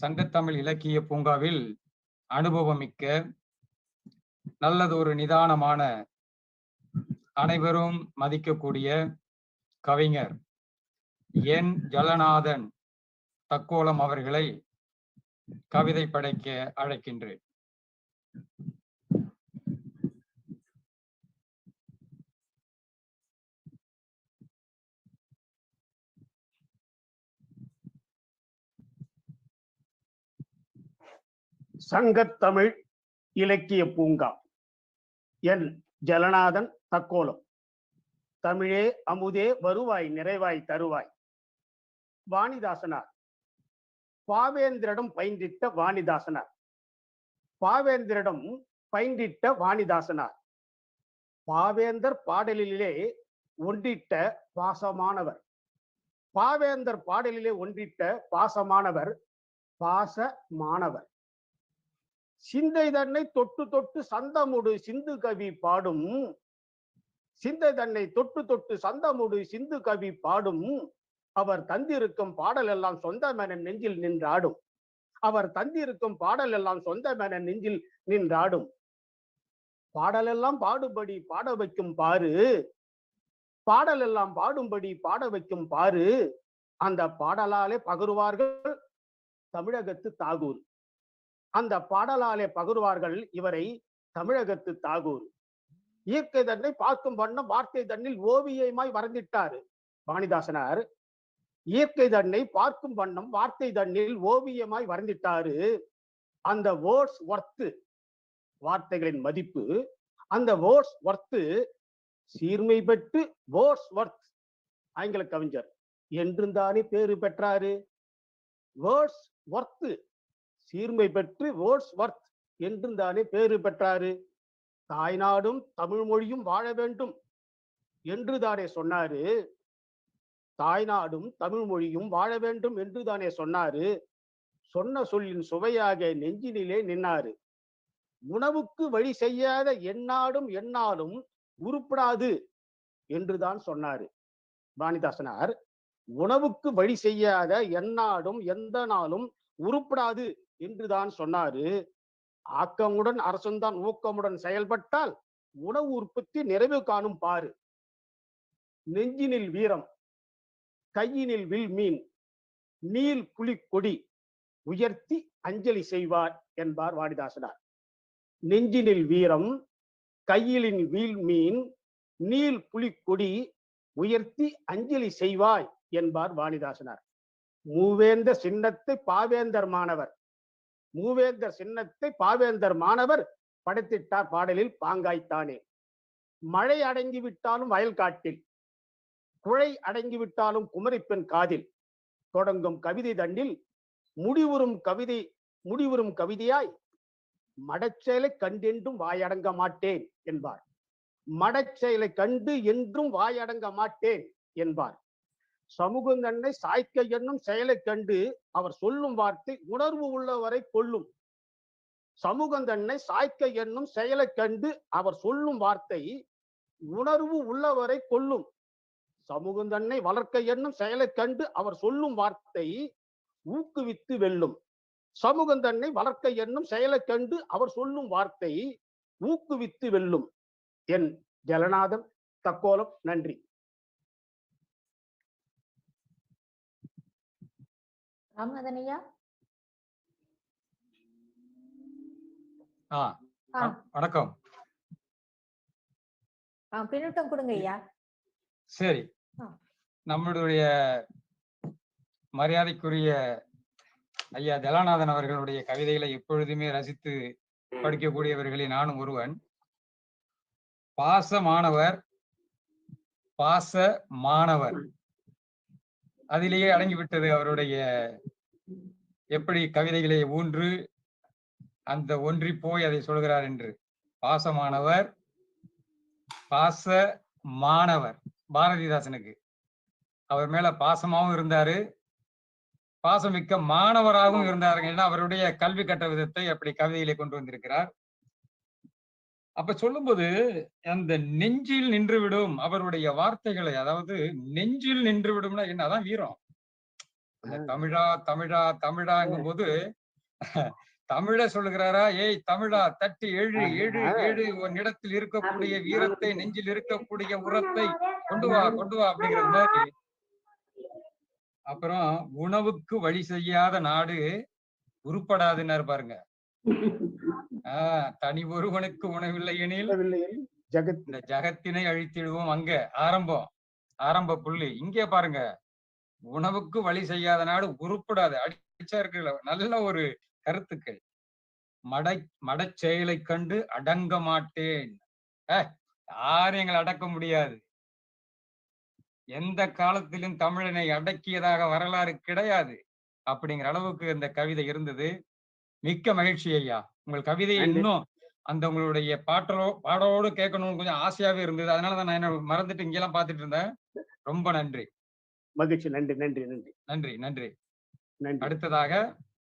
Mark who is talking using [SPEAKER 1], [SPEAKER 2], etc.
[SPEAKER 1] சங்கத்தமிழ் இலக்கிய பூங்காவில் அனுபவமிக்க நல்லதொரு நிதானமான அனைவரும் மதிக்கக்கூடிய கவிஞர் என் ஜலநாதன் தக்கோலம் அவர்களை கவிதை படைக்க அழைக்கின்றேன்.
[SPEAKER 2] சங்கத்தமிழ் இலக்கிய பூங்கா. என் ஜலநாதன் தக்கோலம். தமிழே அமுதே வருவாய் நிறைவாய் தருவாய். வாணிதாசனார். பாவேந்திரிடம் பயின்றிட்ட வாணிதாசனார். பாவேந்திரிடம் பயின்றிட்ட வாணிதாசனார். பாவேந்தர் பாடலிலே ஒன்றிட்ட பாசமானவர். பாவேந்தர் பாடலிலே ஒன்றிட்ட பாசமானவர் பாசமானவர். சிந்தை தன்னை தொட்டு தொட்டு சந்தமுடு சிந்து கவி பாடும். சிந்தை தன்னை தொட்டு தொட்டு சந்தமுடு சிந்து கவி பாடும். அவர் தந்திருக்கும் பாடல் எல்லாம் சொந்தமென நெஞ்சில் நின்றாடும். அவர் தந்திருக்கும் பாடல் எல்லாம் சொந்தமென நெஞ்சில் நின்றாடும். பாடலெல்லாம் பாடுபடி பாட வைக்கும் பாரு. பாடல் எல்லாம் பாடும்படி பாட வைக்கும் பாரு. அந்த பாடலாலே பகருவார்கள் தமிழகத்து தாகூர். அந்த பாடலாலே பகருவார்கள் இவரை தமிழகத்து தாகூர். இயற்கை தன்னை பார்க்கும் வண்ணம் வார்த்தை தன்னில் ஓவியமாய் வரைந்திட்டாரு வாணிதாசனார். இயற்கை தன்னை பார்க்கும் வண்ணம் வார்த்தை தன்னில் ஓவியமாய் வரைந்திட்டாரு. அந்த வேர்ட்ஸ் ஒர்த்து, வார்த்தைகளின் மதிப்பு, அந்த வேர்ட்ஸ் ஒர்த்து சீர்மை பெற்று வேர்ட்ஸ் ஒர்த் ஆங்கில கவிஞர் என்றுந்தானே பேரு பெற்றாரு. வேர்ட்ஸ் ஒர்த்து சீர்மை பெற்று வேர்ட்ஸ் ஒர்த் என்றும் தானே பேரு பெற்றாரு. தாய்நாடும் தமிழ் மொழியும் வாழ வேண்டும் என்று தானே சொன்னாரு. தாய்நாடும் தமிழ் மொழியும் வாழ வேண்டும் என்று தானே சொன்னாரு. சொன்ன சொல்லின் சுவையாக நெஞ்சினிலே நின்னாரு. உணவுக்கு வழி செய்யாத எந்நாடும் எந்நாளும் உருப்படாது என்றுதான் சொன்னாரு வாணிதாசனார். உணவுக்கு வழி செய்யாத எந்நாடும் எந்த நாளும் உருப்படாது என்றுதான் சொன்னாரு. ஆக்கமுடன் அரசுந்தான் ஊக்கமுடன் செயல்பட்டால் உணவு உற்பத்தி நிறைவு காணும் பாரு. நெஞ்சினில் வீரம், கையினில் வில் மீன், நீல் புலி கொடி உயர்த்தி அஞ்சலி செய்வார் என்பார் வாணிதாசனார். நெஞ்சினில் வீரம், கையிலின் வீல் மீன், நீல் புலி கொடி உயர்த்தி அஞ்சலி செய்வாய் என்பார் வாணிதாசனார். மூவேந்தர் சின்னத்தை பாவேந்தர் மாணவர். மூவேந்தர் சின்னத்தை பாவேந்தர் மாணவர் படைத்திட்டார் பாடலில் பாங்காய்த்தானே. மழை அடங்கிவிட்டாலும் வயல் காட்டில், குழை அடங்கிவிட்டாலும் குமரிப்பெண் காதில் தொடங்கும் கவிதை தண்டில் முடிவுறும் கவிதையாய் மடச்செயலை கண்டென்றும் வாயடங்க மாட்டேன் என்பார். மடச்செயலை கண்டு என்றும் வாயடங்க மாட்டேன் என்பார். சமூகம் தன்னை சாய்க்க என்னும் செயலை கண்டு அவர் சொல்லும் வார்த்தை உணர்வு உள்ளவரை கொல்லும். சமூகம் தன்னை சாய்க்க என்னும் செயலை கண்டு அவர் சொல்லும் வார்த்தை உணர்வு உள்ளவரை கொல்லும். சமூகம் தன்னை வளர்க்க என்னும் செயலை கண்டு அவர் சொல்லும் வார்த்தை ஊக்குவித்து வெல்லும். சமூகம் தன்னை வளர்க்க என்னும் செயலை கண்டு அவர் சொல்லும் வார்த்தை ஊக்குவித்து வெல்லும். என் ஜலநாதன் தக்கோலம். நன்றி.
[SPEAKER 3] ராமநாதன் ஐயா.
[SPEAKER 1] வணக்கம்.
[SPEAKER 3] பின்னூட்டம் கொடுங்க ஐயா.
[SPEAKER 1] சரி, நம்மளுடைய மரியாதைக்குரிய ஐயா ஜலநாதன் அவர்களுடைய கவிதைகளை எப்பொழுதுமே ரசித்து படிக்கக்கூடியவர்களில் நானும் ஒருவன். பாசமானவர், பாச மாணவர், அதிலேயே அடங்கிவிட்டது அவருடைய எப்படி கவிதைகளை ஊன்று அந்த ஒன்றி போய் அதை சொல்கிறார் என்று. பாசமானவர், பாச மாணவர். பாரதிதாசனுக்கு அவர் மேல பாசமாகவும் இருந்தாரு, பாசமிக்க மாணவராகவும் இருந்தார்கள். ஏன்னா அவருடைய கல்வி கற்ற விதத்தை அப்படி கவிதையிலே கொண்டு வந்திருக்கிறார். அப்ப சொல்லும்போது அந்த நெஞ்சில் நின்றுவிடும் அவருடைய வார்த்தைகளை, அதாவது நெஞ்சில் நின்று விடும்னா என்ன, அதான் வீரம். அந்த தமிழா தமிழா தமிழாங்கும் போது தமிழ சொல்லுகிறாரா, ஏய் தமிழா தட்டி எழு எழு எழு உன்னிடத்தில் இருக்கக்கூடிய வீரத்தை, நெஞ்சில் இருக்கக்கூடிய உரத்தை கொண்டு வா அப்படிங்கிறது மாதிரி. அப்புறம் உணவுக்கு வழி செய்யாத நாடு உருப்படாதுன்னு பாருங்க. தனி ஒருவனுக்கு உணவில்லை எனில் இந்த ஜகத்தினை அழித்திடுவோம். அங்க ஆரம்ப புள்ளி. இங்கே பாருங்க, உணவுக்கு வழி செய்யாத நாடு உருப்படாது. அடிச்சா இருக்குல்ல, நல்ல ஒரு கருத்துக்கள். மடச் செயலை கண்டு அடங்க மாட்டேன். யாரும் எங்களை அடக்க முடியாது. எந்த காலத்திலும் தமிழனை அடக்கியதாக வரலாறு கிடையாது அப்படிங்கிற அளவுக்கு இந்த கவிதை இருந்தது. மிக்க மகிழ்ச்சி ஐயா. உங்கள் கவிதையை இன்னும் அந்த உங்களுடைய பாடலோடு கேட்கணும்னு கொஞ்சம் ஆசையாவே இருந்தது. அதனாலதான் நான் என்ன மறந்துட்டு இங்கெல்லாம் பார்த்துட்டு இருந்தேன். ரொம்ப நன்றி.
[SPEAKER 2] மகிழ்ச்சி. நன்றி நன்றி நன்றி
[SPEAKER 1] நன்றி நன்றி.
[SPEAKER 2] நன்றி.
[SPEAKER 1] அடுத்ததாக